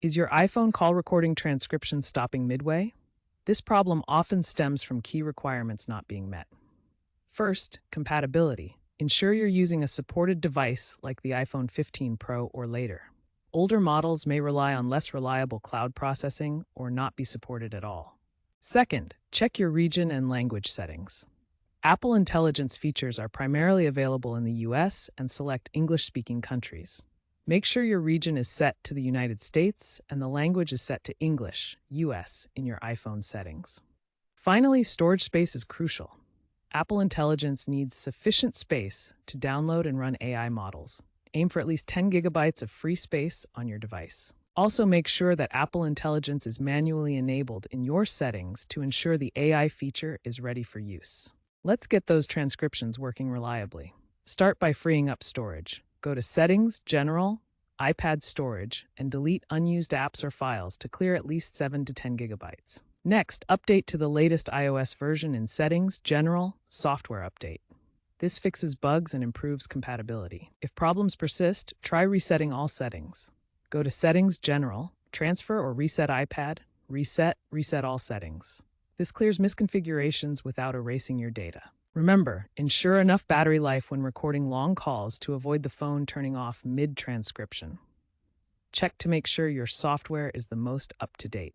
Is your iPhone call recording transcription stopping midway? This problem often stems from key requirements not being met. First, compatibility. Ensure you're using a supported device like the iPhone 15 Pro or later. Older models may rely on less reliable cloud processing or not be supported at all. Second, check your region and language settings. Apple Intelligence features are primarily available in the US and select English-speaking countries. Make sure your region is set to the United States and the language is set to English, US, in your iPhone settings. Finally, storage space is crucial. Apple Intelligence needs sufficient space to download and run AI models. Aim for at least 10 gigabytes of free space on your device. Also, make sure that Apple Intelligence is manually enabled in your settings to ensure the AI feature is ready for use. Let's get those transcriptions working reliably. Start by freeing up storage. Go to Settings, General, iPad Storage, and delete unused apps or files to clear at least 7 to 10 gigabytes. Next, update to the latest iOS version in Settings, General, Software Update. This fixes bugs and improves compatibility. If problems persist, try resetting all settings. Go to Settings, General, Transfer or Reset iPad, Reset all settings. This clears misconfigurations without erasing your data. Remember, ensure enough battery life when recording long calls to avoid the phone turning off mid-transcription. Check to make sure your software is the most up-to-date.